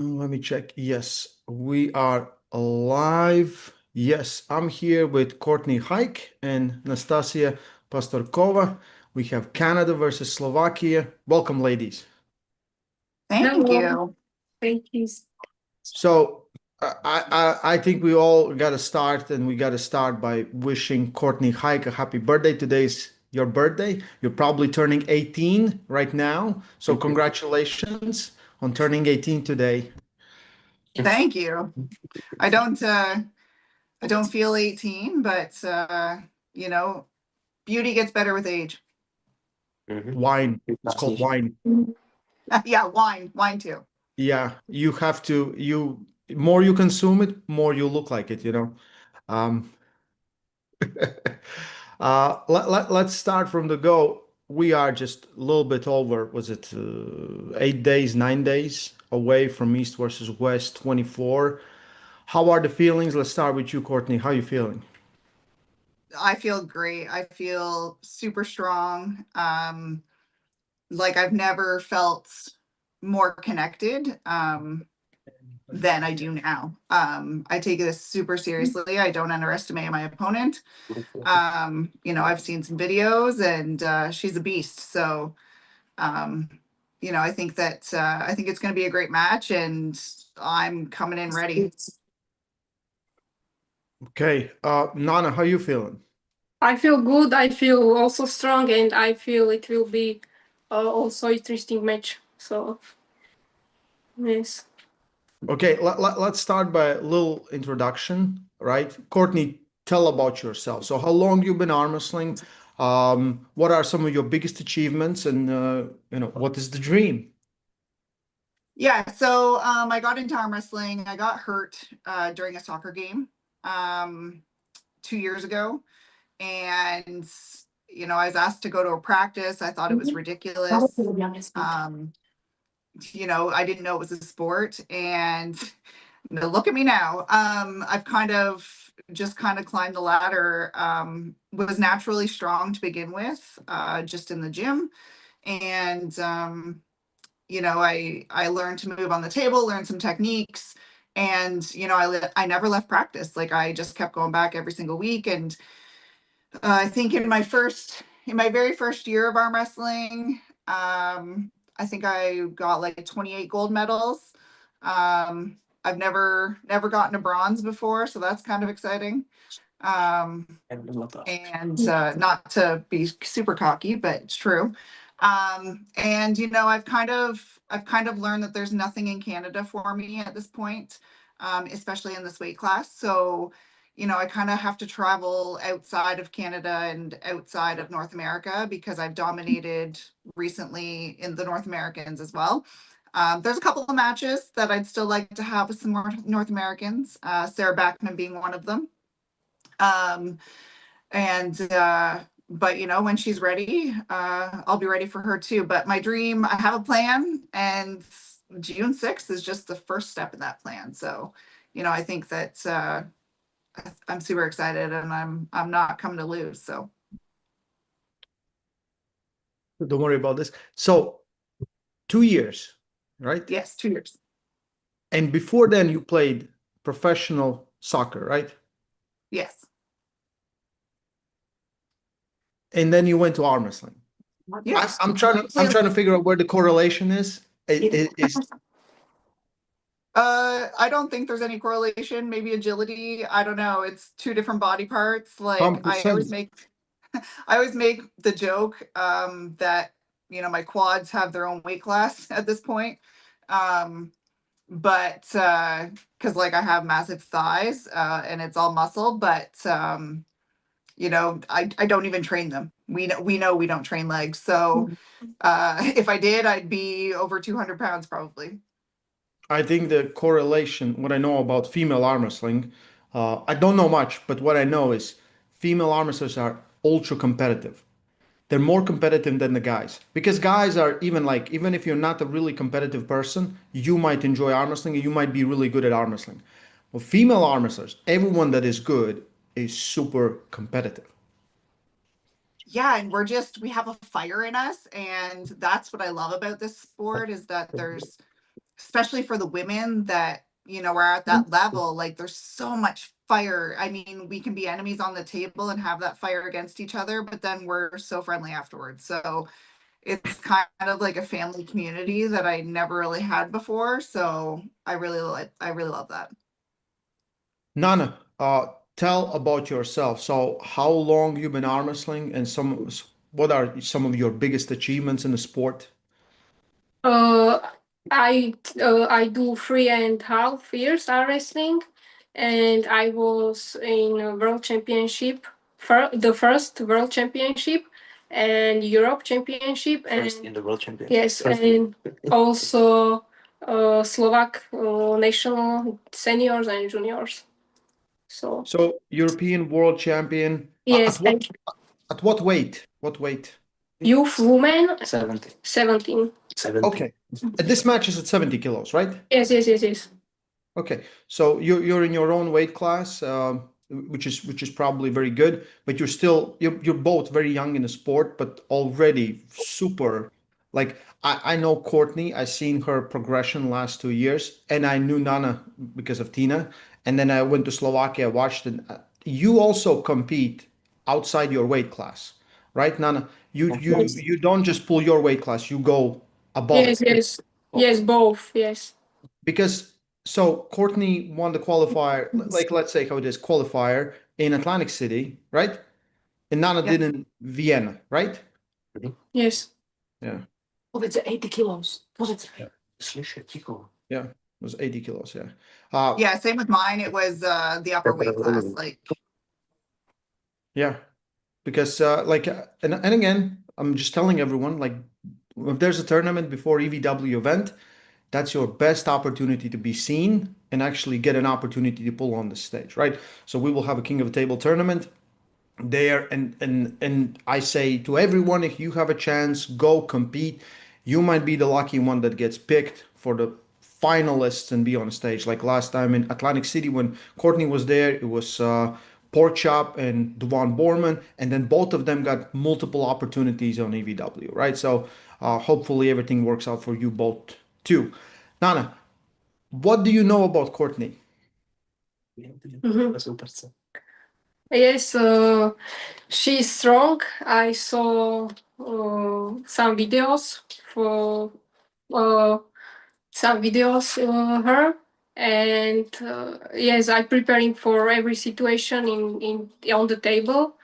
Let me check. Yes, we are live. Yes, I'm here with Courtney Huycke and Nastasia Pastorkova. We have Canada versus Slovakia. Welcome, ladies. Thank Hello. you. Thank you. So I think we all got to start, and we got to start by wishing Courtney Huycke a happy birthday. Today's your birthday. You're probably turning 18 right now. So congratulations on turning 18 today. Thank you. I don't feel 18, but you know, beauty gets better with age. Wine. It's called wine. Yeah, wine too. Yeah, you have to, more you consume it, more you look like it, you know. Um, let's start from the go. We are just a little bit over, was it 8 days, 9 days away from East versus West 24. How are the feelings? Let's start with you, Courtney. How are you feeling? I feel great. I feel super strong. Like I've never felt more connected than I do now. I take this super seriously. I don't underestimate my opponent. I've seen some videos and she's a beast. So um, I think that I think it's going to be a great match, and I'm coming in ready. Okay, Nana, how you feeling? I feel good. I feel also strong, and I feel it will be also interesting match. So yes. Okay, let's start by a little introduction, right? Courtney, tell about yourself. So, how long you've been arm wrestling? What are some of your biggest achievements, and what is the dream? Yeah, so I got into arm wrestling. I got hurt during a soccer game um, 2 years ago, and I was asked to go to a practice. I thought it was ridiculous. Um, I didn't know it was a sport, and look at me now. I've kind of climbed the ladder. Was naturally strong to begin with, just in the gym, and I learned to move on the table, learned some techniques, and I never left practice. Like I just kept going back every single week, and I think in my very first year of arm wrestling, I think I got like 28 gold medals. I've never gotten a bronze before, so that's kind of exciting. Um, and not to be super cocky, but it's true. And I've kind of learned that there's nothing in Canada for me at this point, especially in this weight class. So I kind of have to travel outside of Canada and outside of North America because I've dominated recently in the North Americans as well. There's a couple of matches that I'd still like to have with some more North Americans, Sarah Backman being one of them. Um, and but when she's ready, I'll be ready for her too. But my dream, I have a plan, and June 6th is just the first step in that plan. So I think that I'm super excited, and I'm not coming to lose. So Don't worry about this. So, 2 years, right? yes, 2 years. And before then, you played professional soccer, right? Yes. And then you went to arm wrestling. Yes. I'm trying to figure out where the correlation is. I don't think there's any correlation. Maybe agility. I don't know. It's two different body parts. Like Percent. I always make the joke that my quads have their own weight class at this point. But because like I have massive thighs and it's all muscle, but I don't even train them. We know we don't train legs. So if I did, I'd be over 200 pounds probably. I think the correlation, what I know about female arm wrestling, I don't know much, but what I know is female arm wrestlers are ultra competitive. They're more competitive than the guys because guys are even if you're not a really competitive person, you might enjoy arm wrestling and you might be really good at arm wrestling. Well, female arm wrestlers, everyone that is good is super competitive. Yeah, and we have a fire in us, and that's what I love about this sport is that there's especially for the women that, you know, are at that level, like there's so much fire. I mean, we can be enemies on the table and have that fire against each other, but then we're so friendly afterwards. So it's kind of like a family community that I never really had before. So I really love that. Nana, tell about yourself. So, how long you been arm wrestling, and what are some of your biggest achievements in the sport? Uh, I do 3.5 years arm wrestling, and I was in a world championship for the first world championship and Europe championship, First and in the world championship. yes, First. and also Slovak national seniors and juniors. So So, European world champion. yes, and At what weight? What weight? youth women 70. 17. 70. Okay. And this match is at 70 kilos, right? Yes. Okay. So you're in your own weight class, which is probably very good, but you're both very young in the sport, but already super. Like I know Courtney, I seen her progression last 2 years, and I knew Nana because of Tina, and then I went to Slovakia, watched it. You also compete outside your weight class, right, Nana? Yes. You don't just pull your weight class, you go above it. Yes, both. Yes. Because so Courtney won the qualifier, like let's say how it is qualifier in Atlantic City, right? And Nana Yep. did in Vienna, right? Yes. Yeah, Powiedz, że 80 kilos. Powiedz. Yeah. Słyszę, cicho. yeah, it was 80 kilos. Yeah, Yeah, same with mine. It was the upper weight class. Like, yeah, because and again, I'm just telling everyone, like, if there's a tournament before EVW event, that's your best opportunity to be seen and actually get an opportunity to pull on the stage, right? So we will have a King of the Table tournament there, and I say to everyone, if you have a chance, go compete. You might be the lucky one that gets picked for the finalists and be on stage. Like last time in Atlantic City when Courtney was there, it was Pork Chop and Duvan Borman, and then both of them got multiple opportunities on EVW, right? So hopefully everything works out for you both too. Nana, what do you know about Courtney? Mhm. Super. Co. Yes, she's strong. I saw some videos for uh, her, and yes, I preparing for every situation in on the table,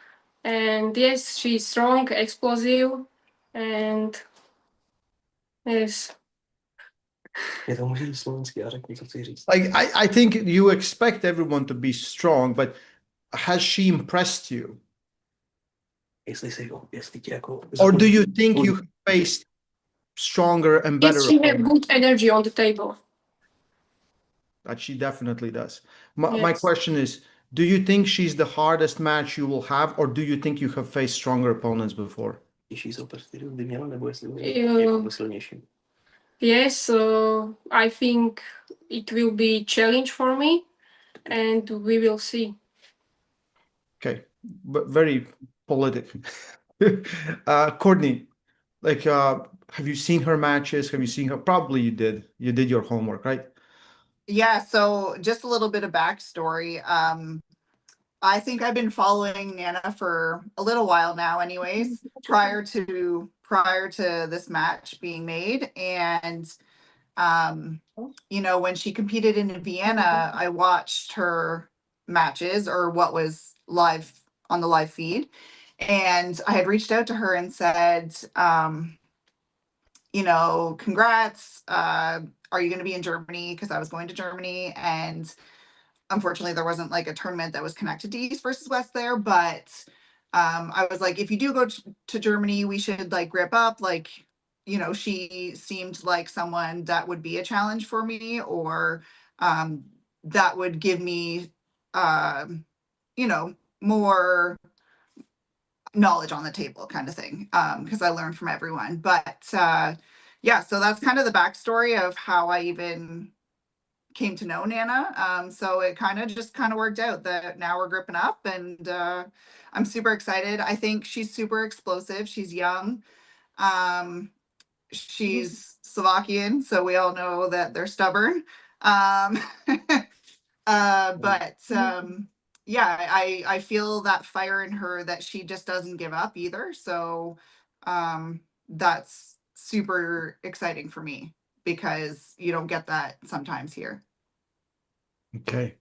and yes, she's strong, explosive, and yes. Ja to můžeš slovensky a řekni, co chci říct. Like I think you expect everyone to be strong, but has she impressed you? Jestli tě jako... Or do you think you have faced stronger and better Yes, she has opponents? good energy on the table. That she definitely does. My Yes. question is, do you think she's the hardest match you will have, or do you think you have faced stronger opponents before? Jestli super stylu by měla, nebo jestli Uh, jako silnější? Yes, I think it will be challenge for me, and we will see. Okay, but very politic. Courtney, like, have you seen her matches? Have you seen her? Probably you did. You did your homework, right? yeah, so just a little bit of backstory. I think I've been following Nana for a little while now, anyways, prior to this match being made. And you know, when she competed in Vienna, I watched her matches or what was live on the live feed. And I had reached out to her and said, you know, congrats. Are you going to be in Germany? Because I was going to Germany, and unfortunately there wasn't like a tournament that was connected to East versus West there. But I was like, if you do go to Germany, we should like grip up. Like, you know, she seemed like someone that would be a challenge for me, or that would give me, you know, more knowledge on the table kind of thing, because I learned from everyone. But yeah, so that's kind of the backstory of how I even came to know Nana. So it kind of worked out that now we're gripping up, and I'm super excited. I think she's super explosive. She's young. She's Slovakian, so we all know that they're stubborn. Um, but yeah, I feel that fire in her that she just doesn't give up either. So that's super exciting for me because you don't get that sometimes here. Okay.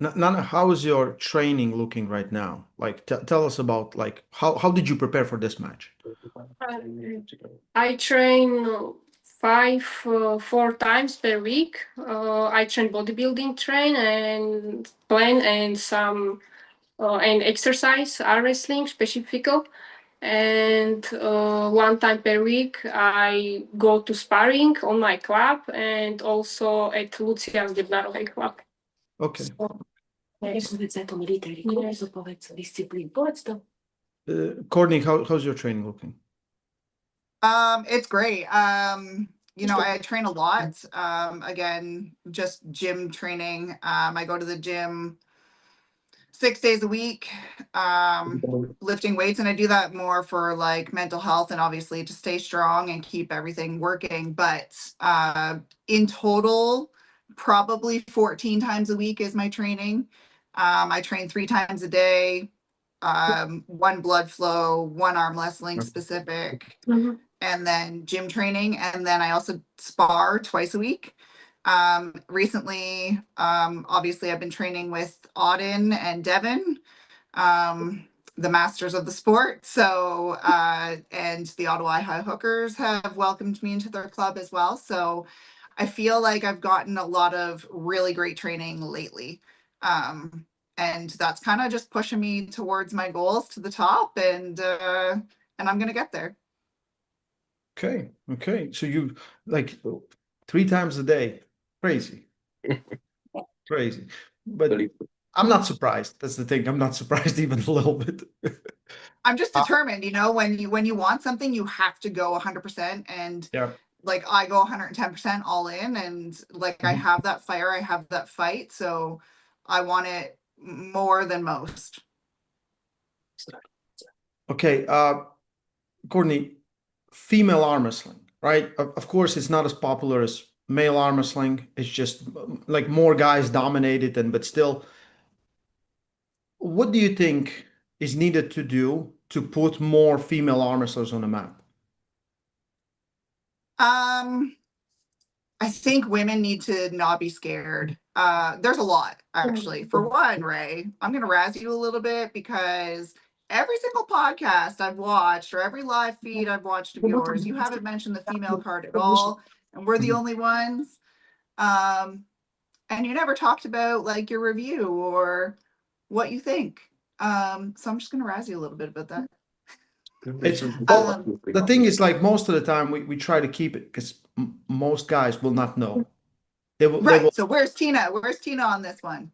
Nana, how is your training looking right now? Like, tell us about like how did you prepare for this match? I train 4 times per week. I train bodybuilding train and plan and some and exercise arm wrestling specific. And 1 time per week I go to sparring on my club and also at Lucia's Debnarovej club. Okay. So, yes. Courtney, how's your training looking? It's great. You know, I train a lot. Again, just gym training. I go to the gym 6 days a week, lifting weights, and I do that more for like mental health and obviously to stay strong and keep everything working. But in total, probably 14 times a week is my training. I train 3 times a day, one blood flow, one arm wrestling specific, Mhm. and then gym training. And then I also spar twice a week. Recently, obviously, I've been training with Auden and Devin, the masters of the sport. So, and the Ottawa High Hookers have welcomed me into their club as well. So, I feel like I've gotten a lot of really great training lately. And that's kind of just pushing me towards my goals to the top, and I'm gonna get there. Okay. Okay. So you like 3 times a day. Crazy. Crazy. But I'm not surprised. That's the thing. I'm not surprised even a little bit. I'm just Uh, determined, you know, when you want something, you have to go 100%. And yeah. like I go 110% all in, and like I Mhm. have that fire, I have that fight. So I want it more than most. Okay. Courtney, female arm wrestling, right? Of course, it's not as popular as male arm wrestling. It's just like more guys dominate it, and but still, what do you think is needed to do to put more female arm wrestlers on the map? Um, I think women need to not be scared. There's a lot, actually. For one, Ray, I'm going to razz you a little bit because every single podcast I've watched or every live feed I've watched of yours, you haven't mentioned the female card at all, and we're the Mhm. only ones. Um, and you never talked about like your review or what you think. So I'm just going to razz you a little bit about that. It's well, Um, the thing is like most of the time we try to keep it because most guys will not know. They will. right. So where's Tina? Where's Tina on this one?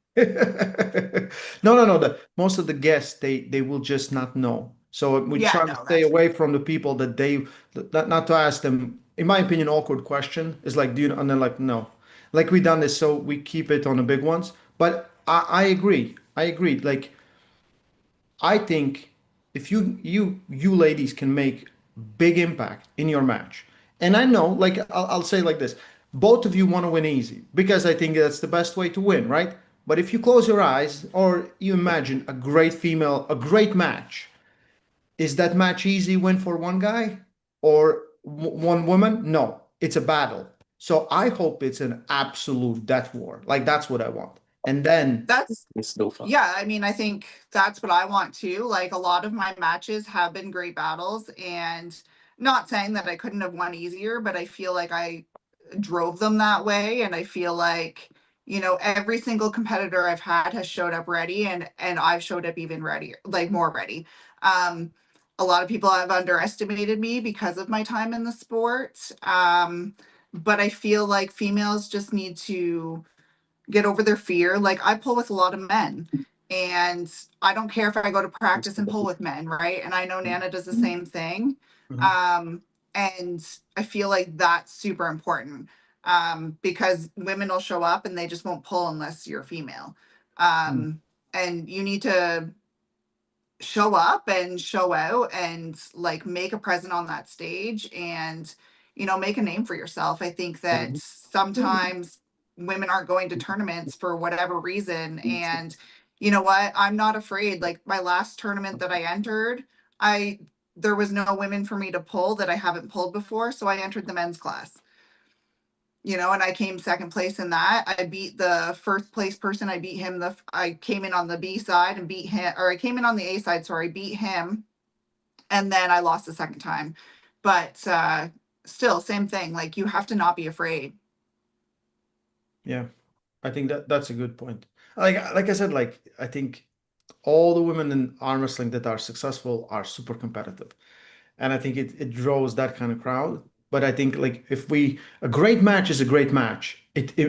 No. Most of the guests they will just not know. So we Yeah, try to no, stay that's away from the people that they not to ask them. In my opinion, awkward question is like, do you? And they're like, no. Like we done this, so we keep it on the big ones. But I agree. I agree. Like I think if you ladies can make big impact in your match, and I know, like I'll say like this, both of you want to win easy because I think that's the best way to win, right? But if you close your eyes or you imagine a great match, is that match easy win for one guy or one woman? No, it's a battle. So I hope it's an absolute death war. Like that's what I want. And then, that's It's still fun. yeah, I mean, I think that's what I want too. Like a lot of my matches have been great battles, and not saying that I couldn't have won easier, but I feel like I drove them that way, and I feel like, you know, every single competitor I've had has showed up ready, and I've showed up even ready, like more ready. Um a lot of people have underestimated me because of my time in the sport. But I feel like females just need to get over their fear. Like I pull with a lot of men, and I don't care if I go to practice and pull with men, right? And I know Nana does the same thing. Mhm. Um, and I feel like that's super important, because women will show up and they just won't pull unless you're female. And you need to show up and show out and like make a present on that stage. And make a name for yourself. I think that sometimes women aren't going to tournaments for whatever reason. And you know what? I'm not afraid. Like my last tournament that I entered, there was no women for me to pull that I haven't pulled before. So I entered the men's class, and I came second place in that. I beat the first place person. I beat him. I came in on the B side and beat him, or I came in on the A side. Sorry, beat him. And then I lost the second time. But still, same thing. Like you have to not be afraid. Yeah, I think that's a good point. Like I said, like I think all the women in arm wrestling that are successful are super competitive. And I think it draws that kind of crowd. But I think like a great match is a great match.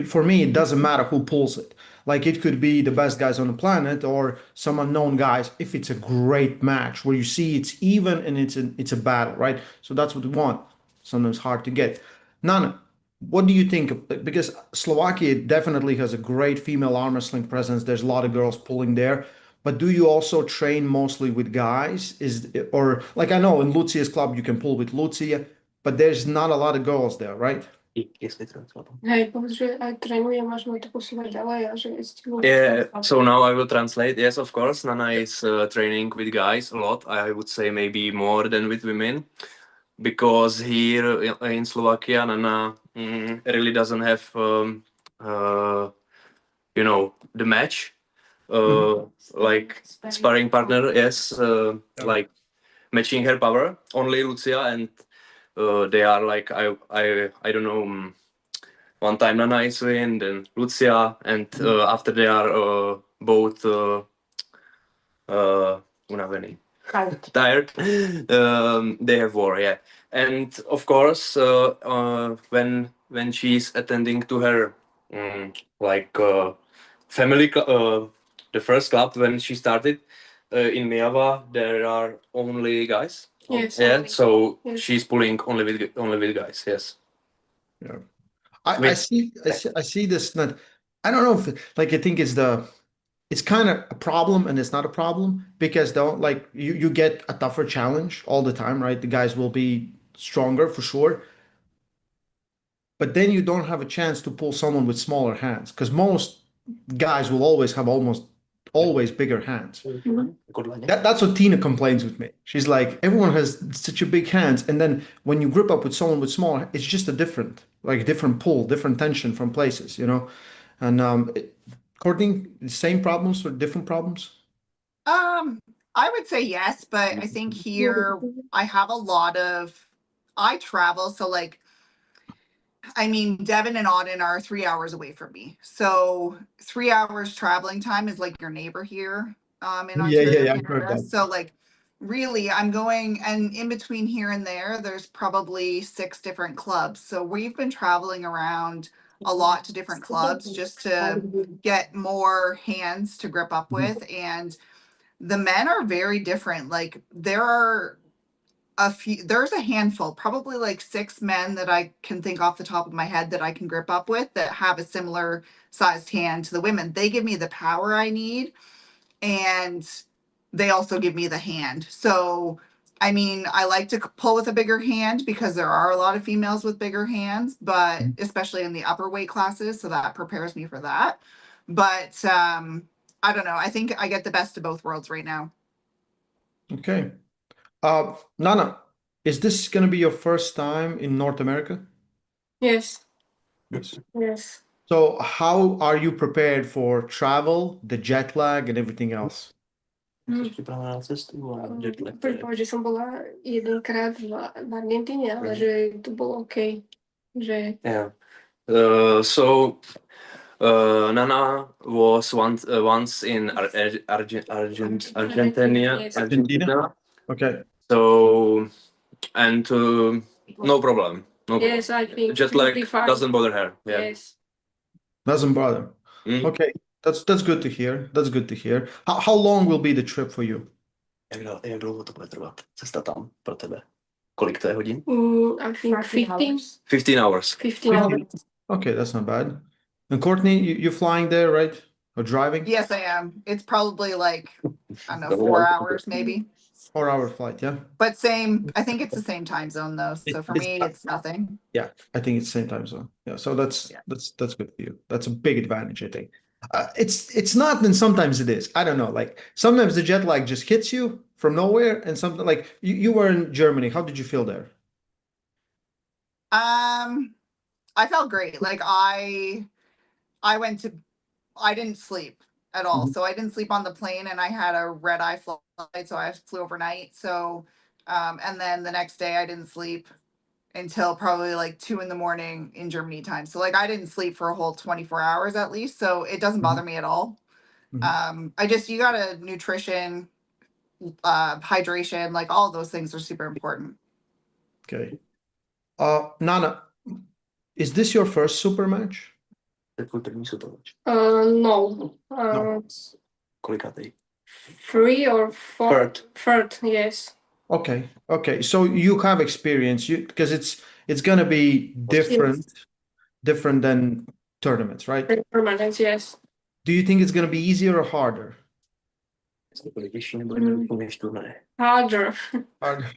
For me, it doesn't matter who pulls it. Like it could be the best guys on the planet or some unknown guys. If it's a great match where you see it's even and it's a battle, right? So that's what we want. Sometimes hard to get. Nana, what do you think? Because Slovakia definitely has a great female arm wrestling presence. There's a lot of girls pulling there. But do you also train mostly with guys? Or like I know in Lucia's club you can pull with Lucia, but there's not a lot of girls there, right? Hej, povedz, že aj trénujem, máš ma to posúvať ďalej a že Yeah, so now I will translate. Yes, of course, Nana is training with guys a lot. I would say maybe more than with women, because here in Slovakia, Nana really doesn't have, the match, like sparring partner. Yes, like matching her power. Only Lucia and they are like I don't know. One time Nana is win, then Lucia, and after they are both unavený. Tired. They have war, yeah. And of course, when she's attending to her family, the first club when she started in Miava, there are only guys. Yes. Yeah, Only. so Yes. she's pulling only with guys. Yes. Yeah. I see this. I don't know if like I think it's kind of a problem and it's not a problem because you get a tougher challenge all the time, right? The guys will be stronger for sure. But then you don't have a chance to pull someone with smaller hands because most guys will almost always bigger hands. That's what Tina complains with me. She's like, everyone has such a big hands, and then when you grip up with someone with smaller, it's just a different pull, different tension from places, And Courtney, same problems or different problems? I would say yes, but I think here I have I travel, so like I mean, Devon and Auden are 3 hours away from me. So 3 hours traveling time is like your neighbor here in Ontario, I've heard Canada. that. So like really I'm going, and in between here and there's probably 6 different clubs. So we've been traveling around a lot to different clubs just to get more hands to grip up with. And the men are very different. Like there's a handful, probably like 6 men that I can think off the top of my head that I can grip up with that have a similar sized hand to the women. They give me the power I need, and they also give me the hand. So, I mean, I like to pull with a bigger hand because there are a lot of females with bigger hands, but especially in the upper weight classes. So that prepares me for that. But I don't know. I think I get the best of both worlds right now. Okay. Nana, is this going to be your first time in North America? Yes. Yes. Yes. So how are you prepared for travel, the jet lag, and everything else? Připravená na cestu a jetlag. Pripomínam, že som bola jedenkrát v Argentíne, ale že to bolo OK. Že... Yeah. So Nana was once in Argentina. Yes. Argentina? Okay. So and no problem. No Yes, I think jet lag doesn't bother her. Yeah. Yes. Doesn't bother. Okay. That's good to hear. That's good to hear. How long will be the trip for you? Jak dlouho to bude trvat? Cesta tam pro tebe. Kolik to je hodin? I think 15. 15 hours. 15 hours. Okay, that's not bad. And Courtney, you're flying there, right? Or driving? Yes, I am. It's probably like, I don't know, 4 hours maybe. 4-hour flight, yeah. But same, I think it's the same time zone though. So for It's me, it's nothing. yeah, I think it's same time zone. Yeah, so that's good for you. That's a big advantage, I think. It's not, and sometimes it is. I don't know. Like sometimes the jet lag just hits you from nowhere, and something like you were in Germany. How did you feel there? I felt great. Like I didn't sleep at all. Mhm. So I didn't sleep on the plane and I had a red eye flight. So I flew overnight. So, and then the next day I didn't sleep until probably like 2 a.m. in Germany time. So like I didn't sleep for a whole 24 hours at least. So it doesn't bother me at all. Mhm. You got to nutrition, hydration, like all those things are super important. Okay. Nana, is this your first super match? No. No. Kolikátej? 3 or 4. Third. Third, yes. Okay. Okay. So you have experience, because it's gonna be different than tournaments, right? Permanent, yes. Do you think it's gonna be easier or harder? Harder. Harder.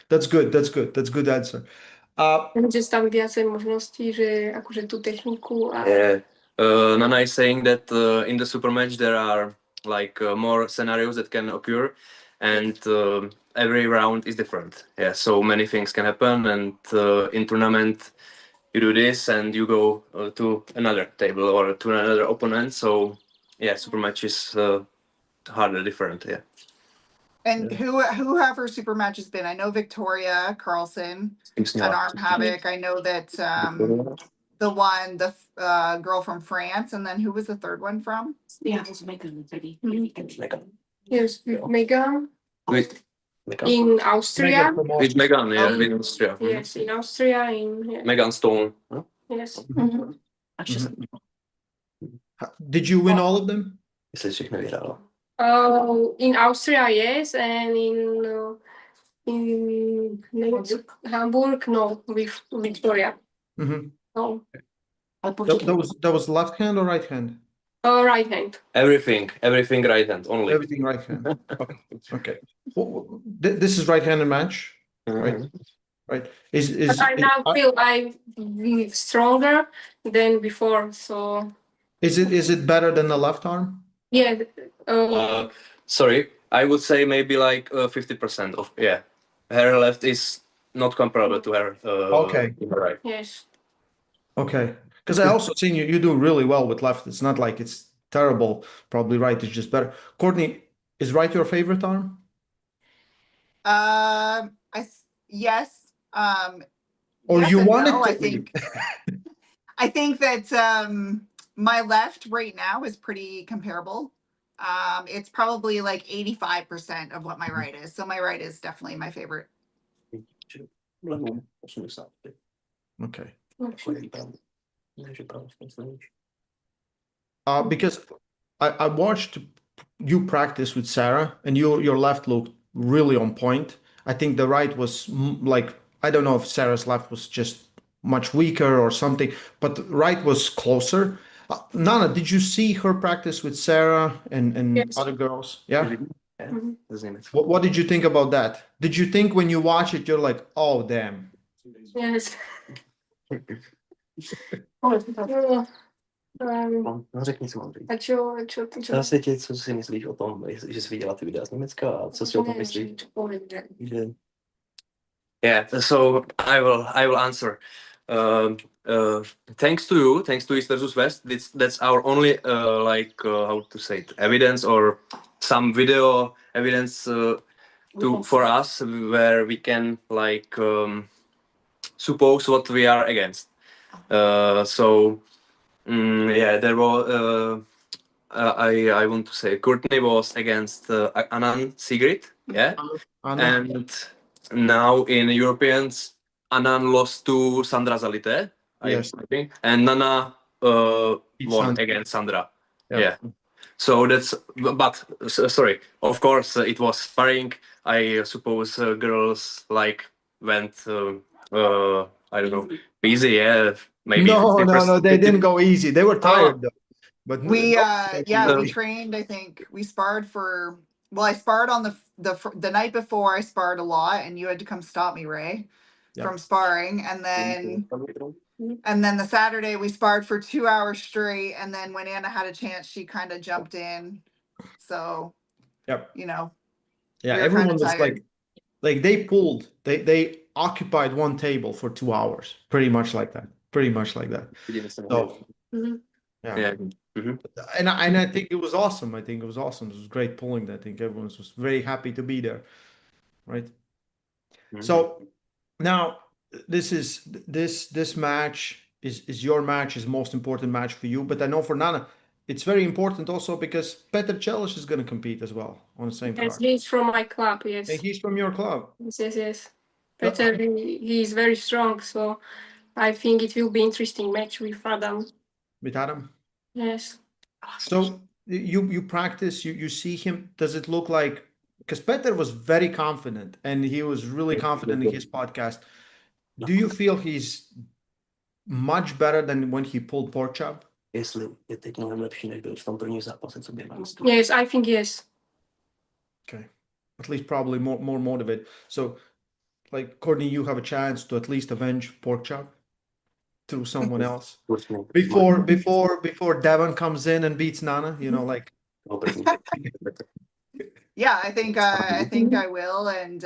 That's good. That's good. That's good answer. Že tam viacej možností, že akože tú techniku a... Yeah. Nana is saying that in the super match there are like more scenarios that can occur, and every round is different. Yeah, so many things can happen, and in tournament you do this and you go to another table or to another opponent. So yeah, super match is harder, different. Yeah. And whoever super match has been, I know Victoria Carlson and Arm Havoc. I know that the girl from France, and then who was the third one from? Yes, Megan. With In Austria. with Megan, yeah, Oh. with Austria. Yes, in Austria. Megan Stone. Huh? Yes. Mhm. Did you win all of them? Jestli všechno vyhrála. In Austria, yes, and in Hamburg, no, with Victoria. Mhm. No. That was left hand or right hand? Right hand. Everything right hand only. Everything right hand. Okay. Okay. This is right handed match, right? Right. But I now feel I'm stronger than before, so. Is it better than the left arm? Yeah. Sorry, I would say maybe like 50% of her left is not comparable to her Okay. right. Yes. Okay. Because I also seen you do really well with left. It's not like it's terrible. Probably right is just better. Courtney, is right your favorite arm? Yes. Or yes you and want no, it I to think I think that my left right now is pretty comparable. It's probably like 85% of what my right is. So my right is definitely my favorite. Okay. Okay. Because I watched you practice with Sarah, and your left looked really on point. I think the right was like, I don't know if Sarah's left was just much weaker or something, but the right was closer. Nana, did you see her practice with Sarah and Yes. other girls? Yeah. Mhm. What did you think about that? Did you think when you watch it, you're like, oh, damn. Yes. No, řekni, co mám říct. A čo? Na světě, co si myslíš o tom, že jsi viděla ty videa z Německa a co si o tom myslíš? Že... Yeah, so I will answer. Thanks to you, thanks to East versus West, that's our only how to say it, evidence or some video evidence for us where we can suppose what we are against. There was I want to say Courtney was against Anand Sigrid, yeah, and now in Europeans Anand lost to Sandra Zalite, Yes. I think, and Nana won against Sandra. Yeah. So that's, but sorry, of course it was sparring. I suppose girls went I don't know, easy, yeah, maybe. No, they didn't go easy. They were tired though. But We trained, I think we sparred for well, I sparred on the night before. I sparred a lot, and you had to come stop me, Ray, Yeah. from sparring. And then the Saturday we sparred for 2 hours straight. And then when Anna had a chance, she kind of jumped in. So, Yep. you know, Yeah, we were everyone kind of was tired. like they occupied one table for 2 hours, pretty much like that. Pretty much like that. So Mhm. yeah. Yeah. Mhm. And I think it was awesome. I think it was awesome. It was great pulling. I think everyone was very happy to be there, right? Mhm. So now this match is your match, is most important match for you. But I know for Nana, it's very important also because Petr Celic is going to compete as well on the same Yes, card. he's from my club. And Yes, he's from your club. yes. So, Peter, he is very strong, so I think it will be interesting match with Adam. with Adam. Yes. So you practice, you see him. Does it look like, because Peter was very confident and he was really confident in his podcast. Do you feel he's much better than when he pulled pork chop? Jestli je teď mnohem lepší, než byl v tom prvním zápase, co běhal. Yes, I think yes. Okay. At least probably more motivated. So like Courtney, you have a chance to at least avenge pork chop through someone else before Devon comes in and beats Nana, like Yeah, I think I will. And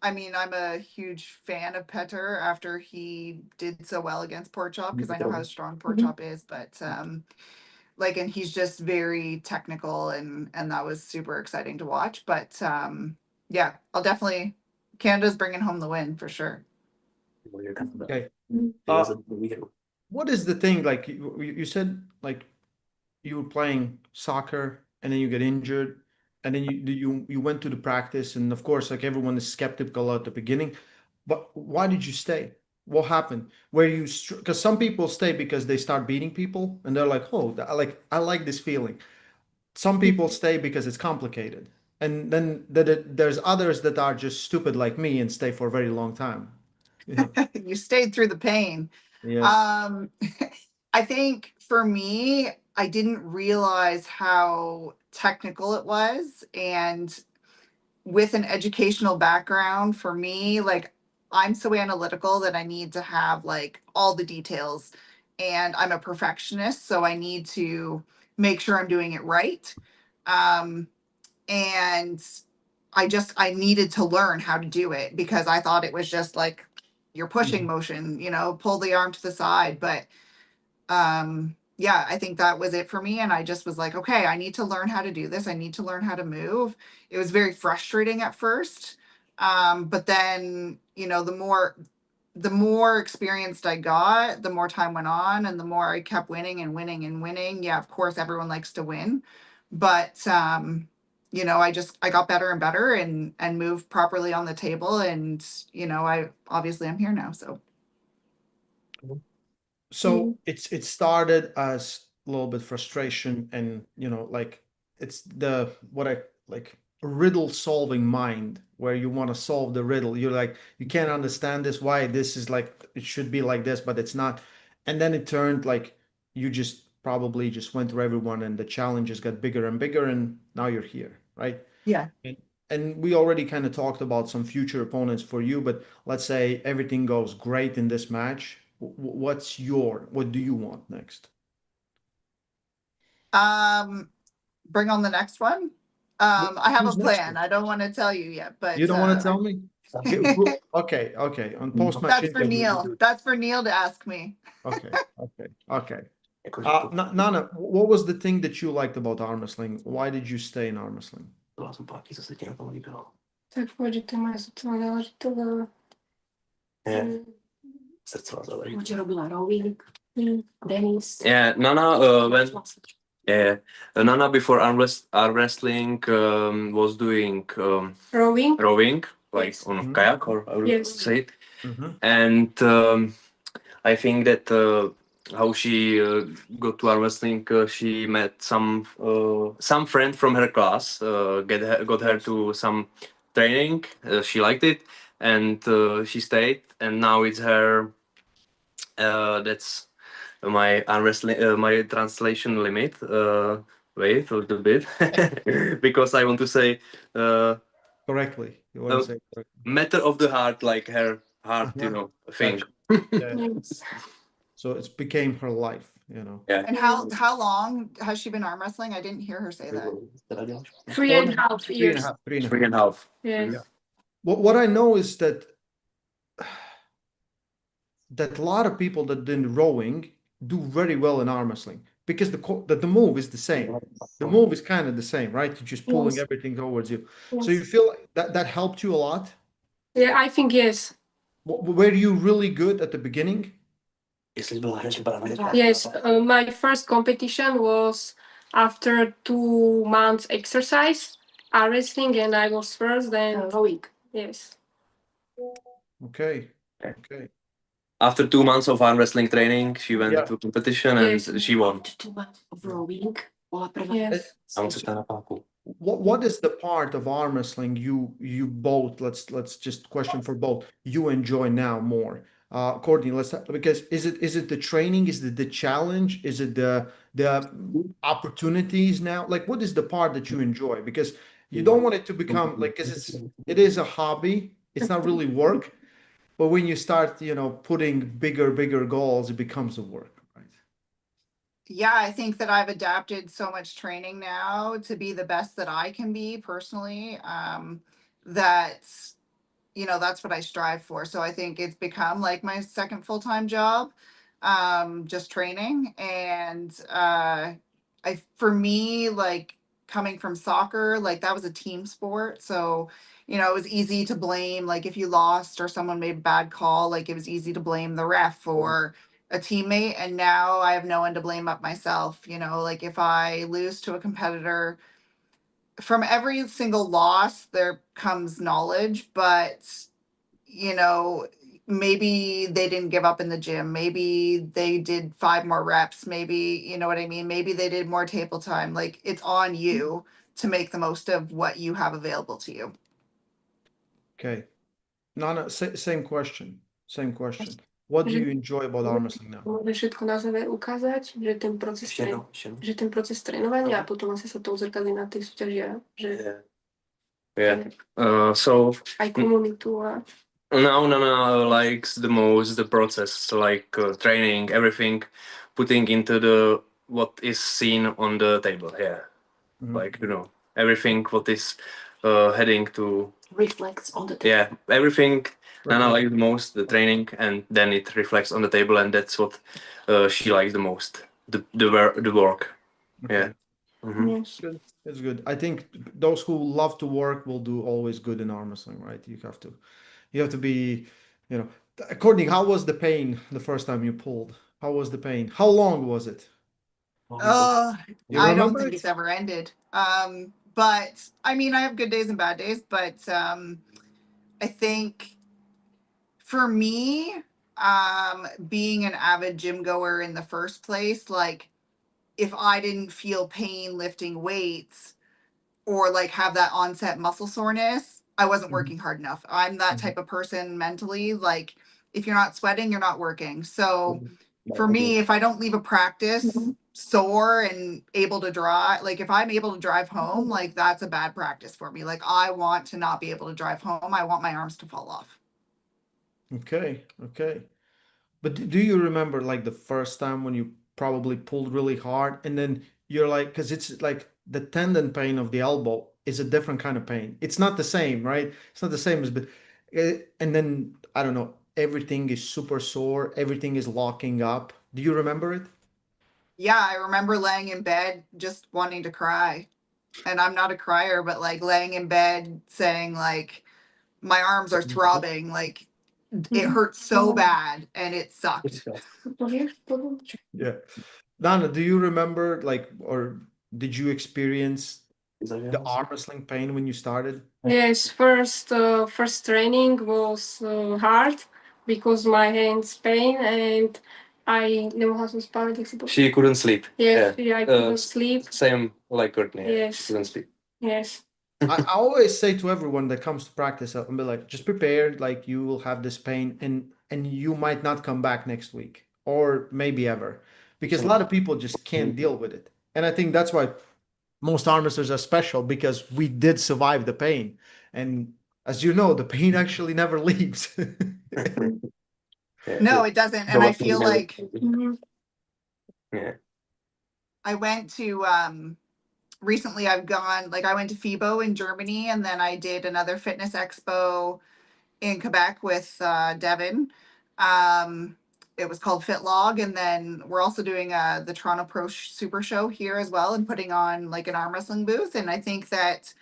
I mean, I'm a huge fan of Petr after he did so well against Pork Chop, because I know how strong Pork Chop is. But like, and he's just very technical, and that was super exciting to watch. But yeah, I'll definitely, Canada's bringing home the win for sure. okay. What is the thing? Like you said, like you were playing soccer and then you get injured, and then you went to the practice, and of course, like everyone is skeptical at the beginning. But why did you stay? What happened? Where you? Because some people stay because they start beating people, and they're like, "Oh, I like this feeling." Some people stay because it's complicated, and then there's others that are just stupid like me and stay for a very long time. Yeah. You stayed through the pain. Yes. I think for me, I didn't realize how technical it was. And with an educational background, for me, like, I'm so analytical that I need to have like all the details. And I'm a perfectionist, so I need to make sure I'm doing it right. And I needed to learn how to do it, because I thought it was just like your pushing motion, pull the arm to the side. But yeah, I think that was it for me. And I just was like, okay, I need to learn how to do this. I need to learn how to move. It was very frustrating at first. But then, the more experienced I got, the more time went on, and the more I kept winning and winning and winning. Yeah, of course, everyone likes to win, but I got better and better, and moved properly on the table, and I'm here now. So So it started as a little bit frustration, and like it's the what I like riddle solving mind, where you want to solve the riddle. You're like, you can't understand this, why this is like it should be like this, but it's not. And then it turned like you just probably just went through everyone, and the challenges got bigger and bigger, and now you're here, right? yeah. And we already kind of talked about some future opponents for you, but let's say everything goes great in this match. What do you want next? Bring on the next one. I have a Who's next plan. one? I don't want to tell you yet, but You don't want to tell me? Okay. On post-match that's for interview. Neil. That's for Neil to ask me. Okay. Nana, what was the thing that you liked about arm wrestling? Why did you stay in arm wrestling? Tak pôjde to moje srdce záležitovala. Srdcová záležitost. Určitě robila rowing, Dennis. Yeah, Nana before arm wrestling was doing rowing, like Yes. on a kayak, or I would Yes. say it. Mhm. And I think that how she got to arm wrestling, she met some friend from her class, got her to some training. She liked it, and she stayed. And now it's her. That's my arm wrestling, my translation limit. wait a little bit because I want to say Correctly. You want to say correctly. matter of the heart, like her heart, thing. Gotcha. Yeah. Yes. So it's became her life, you know. Yeah. And how long has she been arm wrestling? I didn't hear her say that. 3.5 years. 3.5, 3.5. 3.5. Yes. Yeah. What I know is that a lot of people that did rowing do very well in arm wrestling because the move is the same. The move is kind of the same, right? You're just pulling Yes. everything towards you. Yes. So you feel like that helped you a lot? Yeah, I think yes. Were you really good at the beginning? Yes, my first competition was after 2 months exercise, arm wrestling, and I was first. And rowing. Yes. Okay. Okay. After 2 months of arm wrestling training, she went Yeah. to competition and Yes. she won. 2 months of rowing. Yes. What is the part of arm wrestling you both, let's just question for both, you enjoy now more? Courtney, because is it the training? Is it the challenge? Is it the opportunities now? Like, what is the part that you enjoy? Because you don't want it to become like, because it is a hobby. It's not really work. But when you start, putting bigger goals, it becomes a work, right? Yeah, I think that I've adapted so much training now to be the best that I can be personally. That that's what I strive for. So I think it's become like my second full-time job, just training. And for me, like coming from soccer, like that was a team sport. So, it was easy to blame, like if you lost or someone made a bad call, like it was easy to blame the ref or a teammate. And now I have no one to blame but myself. Like if I lose to a competitor, from every single loss, there comes knowledge, but you know, maybe they didn't give up in the gym. Maybe they did 5 more reps. Maybe, you know what I mean? Maybe they did more table time. Like it's on you to make the most of what you have available to you. Okay. No, same question. Same question. What do you enjoy about arm wrestling now? Môžeš všetko na záver ukázať, že ten proces trénovania a potom asi sa to uzrkadlí na tých súťažiach, že Yeah. So aj komunitu a Nana likes the most the process, like training, everything, putting into the what is seen on the table. Yeah, like everything what is heading to reflects on the table. yeah everything. Nana Reflect. likes the most the training, and then it reflects on the table, and that's what she likes the most. The work. Okay. Yeah. Mhm. yes. Good. It's good. I think those who love to work will do always good in arm wrestling, right? You have to be, Courtney, how was the pain the first time you pulled? How was the pain? How long was it? Oh, You I don't remember think it? it's ever ended. But I mean, I have good days and bad days, but I think for me, being an avid gym goer in the first place, like if I didn't feel pain lifting weights or like have that onset muscle soreness, I wasn't working hard enough. I'm that type of person mentally. Like if you're not sweating, you're not working. So for me, if I don't leave a practice sore and able to drive, like if I'm able to drive home, like that's a bad practice for me. Like I want to not be able to drive home. I want my arms to fall off. Okay. But do you remember like the first time when you probably pulled really hard and then you're like, because it's like the tendon pain of the elbow is a different kind of pain. It's not the same, right? It's not the same as, but, and then I don't know, everything is super sore, everything is locking up. Do you remember it? Yeah, I remember laying in bed just wanting to cry. And I'm not a crier, but like laying in bed saying like my arms are throbbing, like it hurt so bad and it sucked. Yeah. Dana, do you remember like, or did you experience the arm wrestling pain when you started? Yes, first training was hard because my hands pain and I nemohla som spávať, jak sa to... She couldn't sleep. Yes, I couldn't sleep. Same like Courtney. Yes. She couldn't sleep. Yes. I always say to everyone that comes to practice, I'll be like, just prepared, like you will have this pain and you might not come back next week or maybe ever. Because a lot of people just can't deal with it. And I think that's why most arm wrestlers are special because we did survive the pain. And as you know, the pain actually never leaves. Yeah. No, it doesn't. And I feel like Yeah. I went to recently I've gone, like I went to FIBO in Germany, and then I did another fitness expo in Quebec with Devin. It was called FitLog, and then we're also doing the Toronto Super Show here as well, and putting on like an arm wrestling booth. And I think that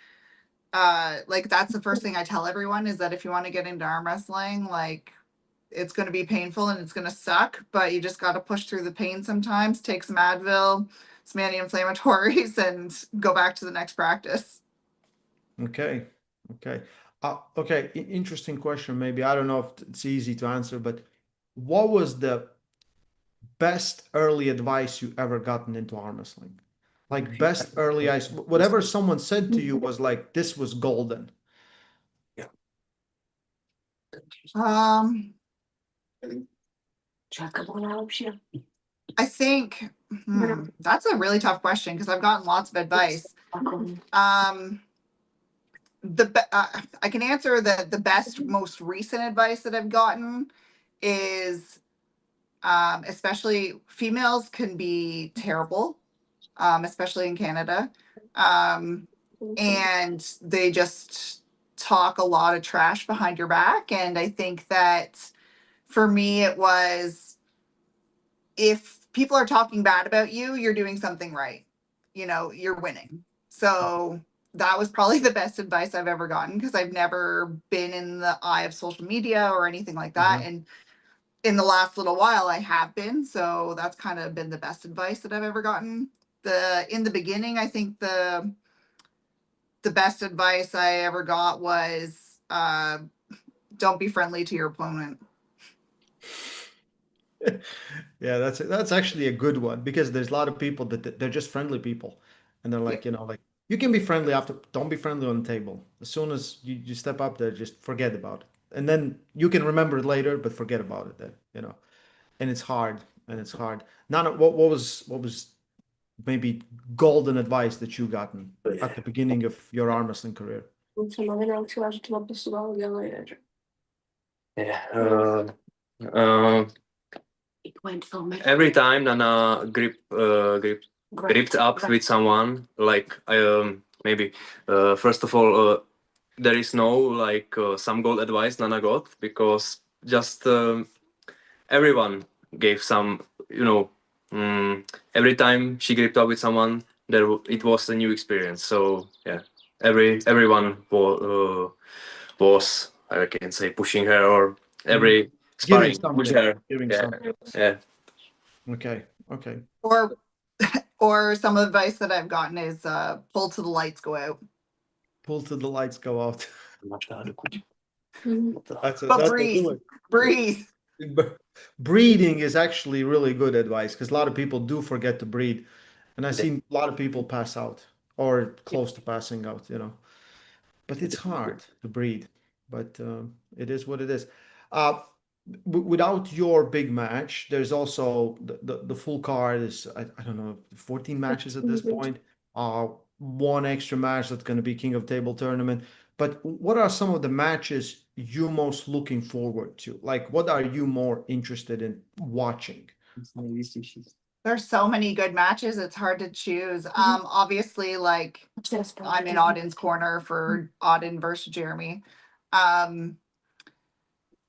like that's the first thing I tell everyone is that if you want to get into arm wrestling, like it's going to be painful and it's going to suck, but you just got to push through the pain sometimes, take some Advil, some anti-inflammatories, and go back to the next practice. Okay. Okay. Okay. Interesting question. Maybe I don't know if it's easy to answer, but what was the best early advice you ever gotten into arm wrestling? Like best early ice, whatever someone said to you was like, this was golden. Um, Czekam się. I think that's a really tough question because I've gotten lots of advice. I can answer the best, most recent advice that I've gotten is especially females can be terrible, especially in Canada. And they just talk a lot of trash behind your back. And I think that for me, it was if people are talking bad about you, you're doing something right. You know, you're winning. So that was probably the best advice I've ever gotten because I've never been in the eye of social media or anything like that. And in the last little while, I have been. So that's kind of been the best advice that I've ever gotten. In the beginning, I think the best advice I ever got was don't be friendly to your opponent. Yeah, that's actually a good one because there's a lot of people that they're just friendly people, and they're like, like you can be friendly after, don't be friendly on the table. As soon as you step up there, just forget about it, and then you can remember it later, but forget about it then. And it's hard, and it's hard. None what was maybe golden advice that you gotten at the beginning of your arm wrestling career? Yeah. It went from Every time Nana gripped up with someone, like maybe first of all, there is no like some gold advice Nana got because just everyone gave some, every time she gripped up with someone, it was a new experience. So yeah, everyone was, I can say, pushing her, or every Giving sparring something, pushed her. giving Yeah, something. yeah. Okay, okay. Or some advice that I've gotten is pull till the lights go out. Pull till the lights go out. That's But a breathe, good one. breathe. Breathing is actually really good advice because a lot of people do forget to breathe, and I've seen a lot of people pass out or close to passing out. But it's hard to breathe. But it is what it is. Uh, without your big match, there's also the full card is I don't know 14 matches at this point. One extra match that's going to be King of Table tournament. But what are some of the matches you're most looking forward to? Like, what are you more interested in watching? There's so many good matches. It's hard to choose. Obviously, like I'm in Audin's corner for Audin versus Jeremy.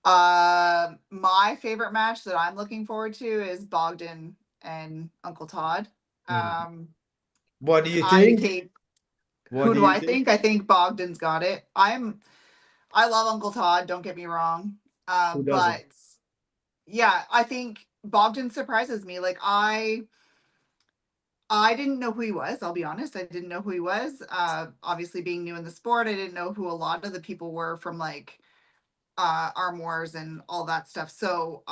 My favorite match that I'm looking forward to is Bogdan and Uncle Todd. What do you I think? think. What Who do do you I think? I think Bogdan's got it. I love Uncle Todd. Don't get me wrong. Who doesn't? But yeah, I think Bogdan surprises me. Like I didn't know who he was. I'll be honest. I didn't know who he was. Obviously being new in the sport, I didn't know who a lot of the people were from like Arm Wars and all that stuff. So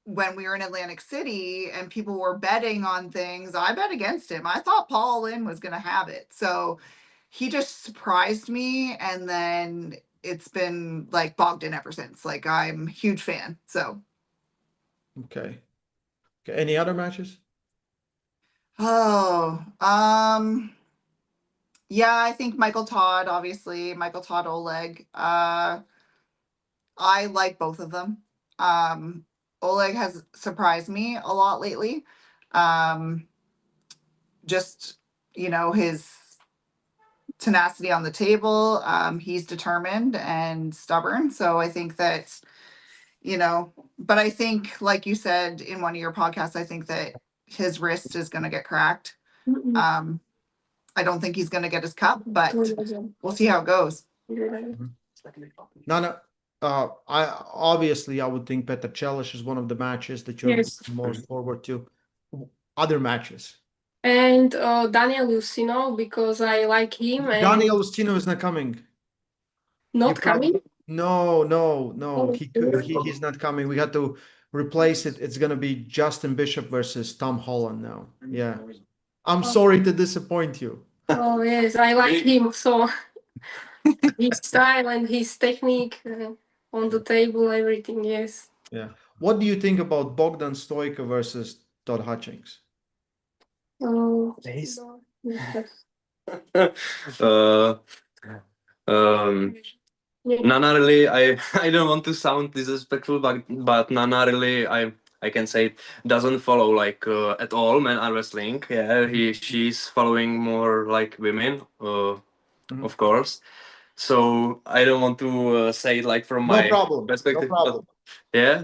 when we were in Atlantic City and people were betting on things, I bet against him. I thought Paul Lynn was going to have it. So he just surprised me. And then it's been like Bogdan ever since. Like I'm a huge fan. So. Okay. Any other matches? Oh, Yeah, I think Michael Todd, obviously, Michael Todd Oleg. I like both of them. Oleg has surprised me a lot lately. Just, his tenacity on the table. He's determined and stubborn. So I think that, but I think, like you said in one of your podcasts, I think that his wrist is going to get cracked. I don't think he's going to get his cup, but we'll see how it goes. Nana, I would think Petr Celic is one of the matches that you're Yes. most forward to. Other matches. And Daniel Lucino, because I like him. And Daniel Ustino is not coming. not coming. No. Oh, He's not coming. We had to replace it. It's gonna be Justin Bishop versus Tom Holland now. Yeah. I'm sorry to disappoint you. Oh yes, I like him so. His style and his technique on the table, everything. Yes. Yeah. What do you think about Bogdan Stoica versus Todd Hutchings? Oh, Nice. yes. Nana really, I don't want to sound disrespectful, but Nana really, I can say doesn't follow like at all men arm wrestling. Yeah, she's following more like women, of course. So I don't want to say it like from my perspective. No problem. But, yeah.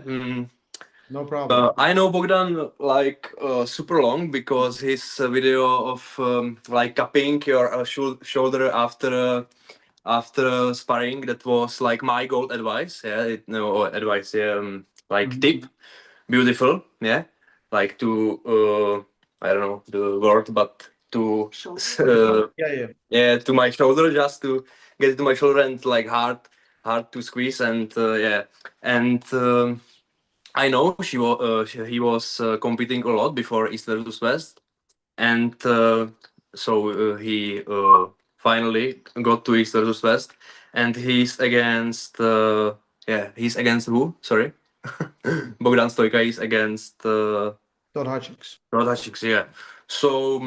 No problem. I know Bogdan like super long because his video of like cupping your shoulder after sparring, that was like my gold advice. Yeah, advice. Yeah, like tip. Beautiful. Yeah, like to I don't know the word, but to Yeah. to my shoulder, just to get it to my shoulder and like hard to squeeze and yeah and. I know he was competing a lot before East versus West, and so he finally got to East versus West, and he's against he's against who? Sorry, Bogdan Stoica is against Todd Hutchings. Todd Hutchings. Yeah, so.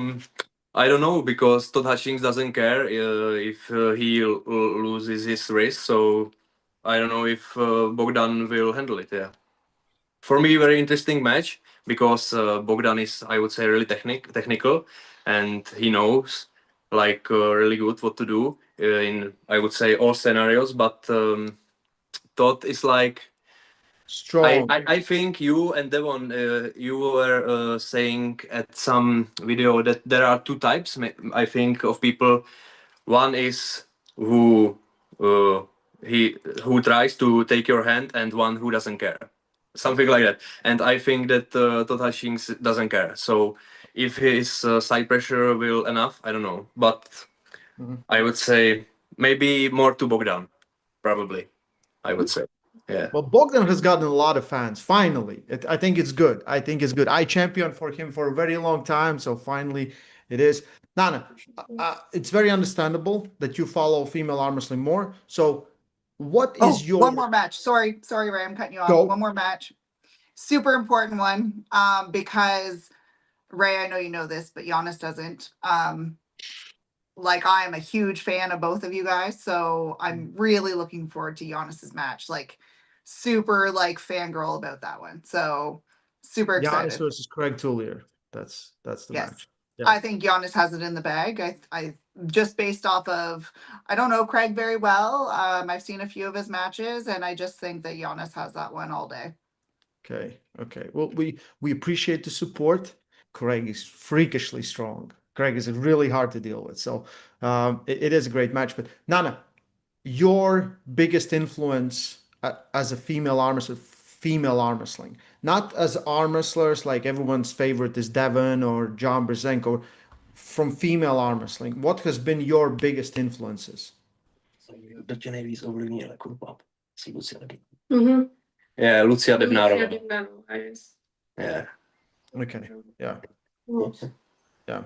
I don't know because Todd Hutchings doesn't care if he loses his race, so I don't know if Bogdan will handle it. Yeah. For me, very interesting match because Bogdan is, I would say, really technical, and he knows like really good what to do in, I would say, all scenarios. But Todd is like Strong. I think you and Devon, you were saying at some video that there are two types. I think of people. One is who who tries to take your hand, and one who doesn't care, something like that. And I think that Todd Hutchings doesn't care. So if his side pressure will enough, I don't know. But I would say maybe more to Bogdan, probably. I would say, yeah. Well, Bogdan has gotten a lot of fans. Finally, I think it's good. I championed for him for a very long time, so finally it is. Nana, it's very understandable that you follow female arm wrestling more. So, what is your one more match? Sorry, Ray, I'm cutting you off. Go. One more match, super important one. Because Ray, I know you know this, but Giannis doesn't. Like I am a huge fan of both of you guys, so I'm really looking forward to Giannis's match. Like super like fangirl about that one. So super excited. Giannis versus Craig Tullier? That's the Yes. match. Yeah. I think Giannis has it in the bag. I just based off of, I don't know Craig very well. I've seen a few of his matches, and I just think that Giannis has that one all day. Okay. Well, we appreciate the support. Craig is freakishly strong. Craig is really hard to deal with. So it is a great match. But Nana, your biggest influence as a female arm wrestling, not as arm wrestlers like everyone's favorite is Devon or John Brzenko, from female arm wrestling, what has been your biggest influences? Yeah, Lucia Debnarova. Yes. Yeah. Okay. Yeah. Yes. Yeah.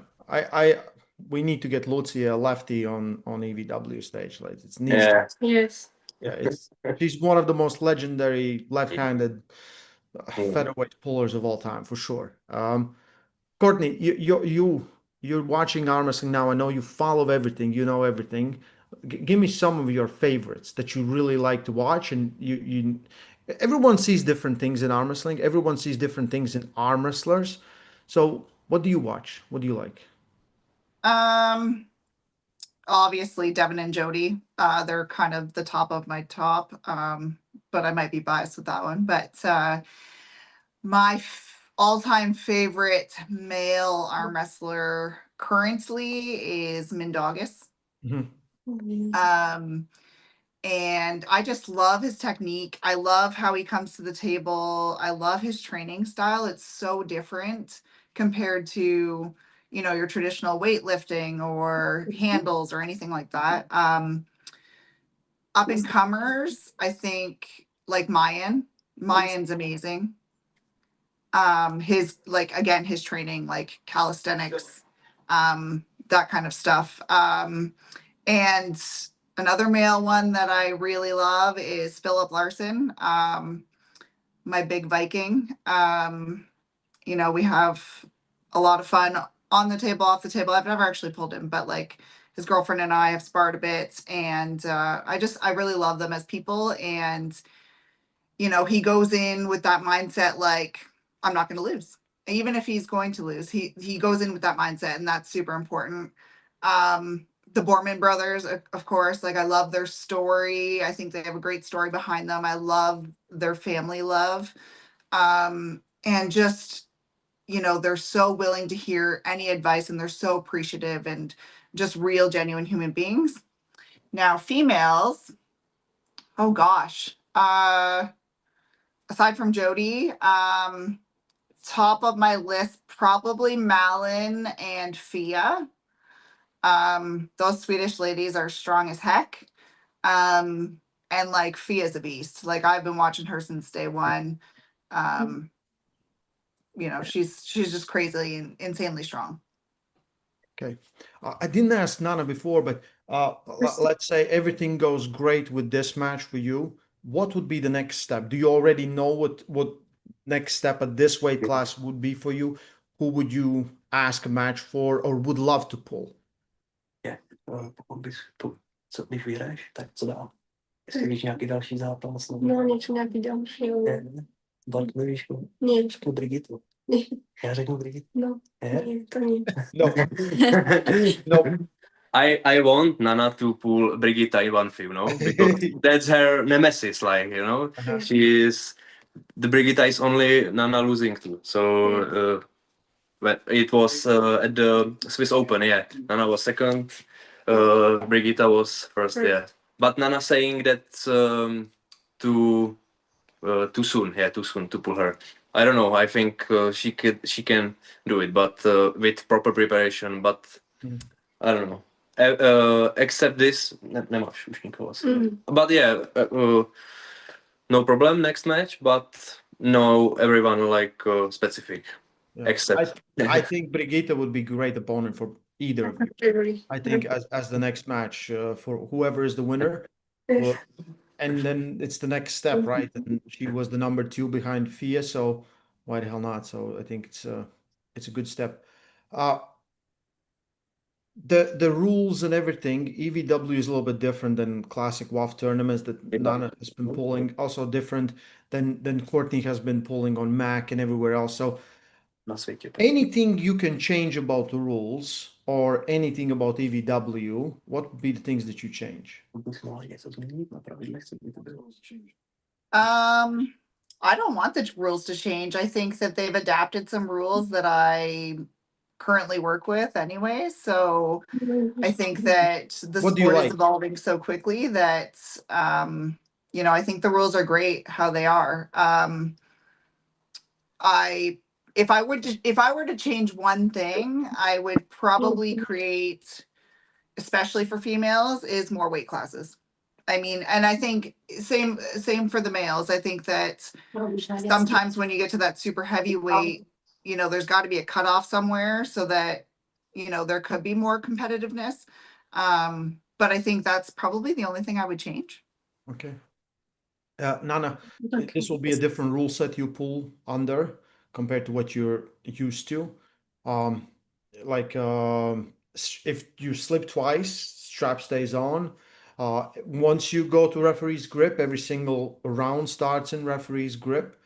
We need to get Lucia lefty on EVW stage. Like it's needs. Yeah. Yes. Yeah, she's one of the most legendary left-handed featherweight pullers of all time, for sure. Courtney, you're watching arm wrestling now. I know you follow everything, you know everything. Give me some of your favorites that you really like to watch. And everyone sees different things in arm wrestling. Everyone sees different things in arm wrestlers. So what do you watch? What do you like? Obviously Devin and Jody. They're kind of the top of my top. But I might be biased with that one. But my all-time favorite male arm wrestler currently is Mindaugas. Mhm. And I just love his technique. I love how he comes to the table. I love his training style. It's so different compared to, your traditional weightlifting or handles or anything like that. Up and comers, I think like Mayan. Mayan's amazing. His again, his training, like calisthenics, that kind of stuff. And another male one that I really love is Philip Larson, my big Viking. We have a lot of fun on the table, off the table. I've never actually pulled him, but like his girlfriend and I have sparred a bit, and I really love them as people. And he goes in with that mindset like, I'm not going to lose. Even if he's going to lose, he goes in with that mindset, and that's super important. The Borman brothers, of course, like I love their story. I think they have a great story behind them. I love their family love. And just, they're so willing to hear any advice, and they're so appreciative and just real, genuine human beings. Now, females, oh gosh. Aside from Jody, top of my list, probably Malin and Fia. Those Swedish ladies are strong as heck. And like Fia's a beast. Like I've been watching her since day one. She's just crazy and insanely strong. Okay. I didn't ask Nana before, but let's say everything goes great with this match for you. What would be the next step? Do you already know what next step at this weight class would be for you? Who would you ask a match for or would love to pull? Je, pokud bys to, co když vyhraješ, tak co dál? Jestli víš nějaký další zápas? No, něco nějaký další. Ne, Bart nevíš, Ne. řeknu Brigitu. Já řeknu Brigitu. No, ne, to ne. No. No. I want Nana to pull Brigitta in one film, because that's her nemesis, Uh-huh. she is, the Brigitta is only Nana losing to. So when it was at the Swiss Open, Nana was second, Brigitta was first, But Nana saying that too soon to pull her. I don't know. I think she can do it, but with proper preparation. But I don't know. Except this, nemáš už nikoho asi. But no problem next match, but no everyone like specific. Yeah. Except I think Brigitte would be great opponent for either of you. I think as the next match for whoever is the winner. And then it's the next step, right? And she was the number 2 behind Fia, so why the hell not? So I think it's a good step. The rules and everything, EVW is a little bit different than classic WAF tournaments that Nana has been pulling. Also different than Courtney has been pulling on Mac and everywhere else. So anything you can change about the rules or anything about EVW, what would be the things that you change? I don't want the rules to change. I think that they've adapted some rules that I currently work with anyway. So I think that the What do you sport like? is evolving so quickly that I think the rules are great how they are. If I were to change one thing, I would probably create, especially for females, is more weight classes. I mean, and I think same for the males. I think that sometimes when you get to that super heavyweight, there's got to be a cutoff somewhere so that there could be more competitiveness. But I think that's probably the only thing I would change. Okay. Nana, this will be a different rule set you pull under compared to what you're used to. like if you slip twice, strap stays on. Once you go to referee's grip, every single round starts in referee's grip.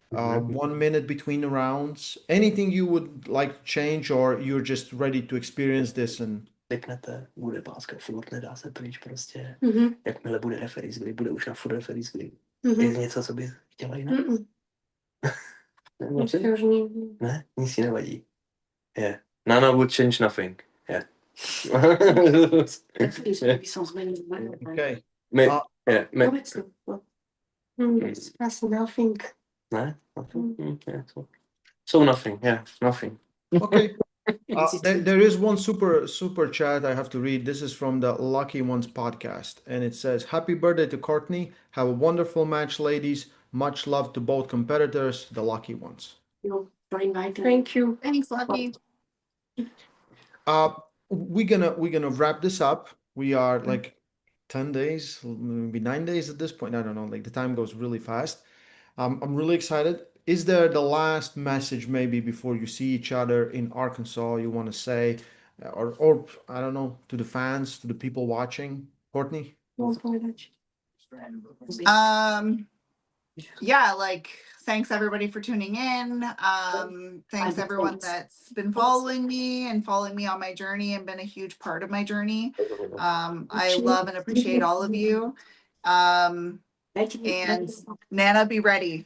1 minute between the rounds. Anything you would like to change, or you're just ready to experience this and Lipnete, bude páska furt, nedá se pryč prostě. Mhm. Jakmile bude referees grip, bude už na furt referees grip. Mhm. Je něco, co by chtěla jinak? Mhm. Nebo Ještě ty? už nikdy. Ne, nic si nevadí. Yeah. Nana would change nothing. Yeah. Referees jsou změny. okay. Yeah. Vůbec to. Asi nothing. Ne? Yeah, so nothing, yeah, nothing. Okay. There is one super chat I have to read. This is from the Lucky Ones podcast, and it says, "Happy birthday to Courtney. Have a wonderful match, ladies. Much love to both competitors, the Lucky Ones." For inviting. Thank you. Thanks, Lucky. We're gonna wrap this up. We are like 10 days, maybe 9 days at this point. I don't know. Like the time goes really fast. I'm really excited. Is there the last message maybe before you see each other in Arkansas you want to say, or I don't know, to the fans, to the people watching? Courtney? Yeah, like thanks everybody for tuning in. Thanks everyone that's been following me on my journey and been a huge part of my journey. I love and appreciate all of you. And Nana, be ready.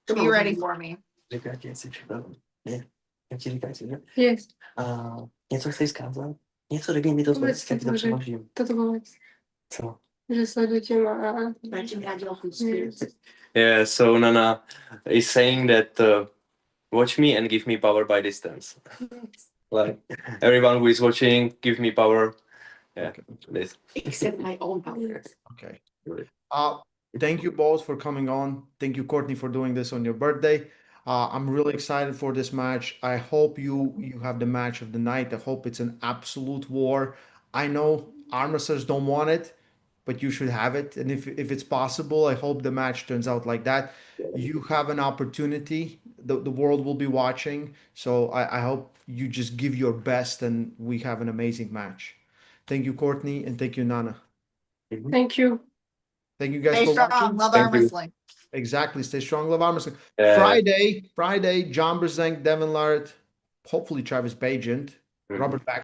Be ready for me. Říká ti, jsi připraven. Ne? Jak ti říkáš, že? Yes. Něco chceš zkázat? Něco, řekni mi to Vůbec zvěc, já ti to nebudu. přeložím. Toto bylo Co? že sledujte ma. Yeah, so Nana is saying that watch me and give me power by distance. Like everyone who is watching, give me power. Yeah, this. Except my own power. Okay. Thank you both for coming on. Thank you, Courtney, for doing this on your birthday. I'm really excited for this match. I hope you have the match of the night. I hope it's an absolute war. I know arm wrestlers don't want it, but you should have it. And if it's possible, I hope the match turns out like that. You have an opportunity. The world will be watching. So I hope you just give your best and we have an amazing match. Thank you, Courtney, and thank you, Nana. Thank you. Thank you guys Stay for strong. watching. Love Thank arm you. wrestling. Exactly. Stay strong. Love arm wrestling. Yeah. Friday, John Brzenk, Devin Lard, hopefully Travis Pagent, Robert Back.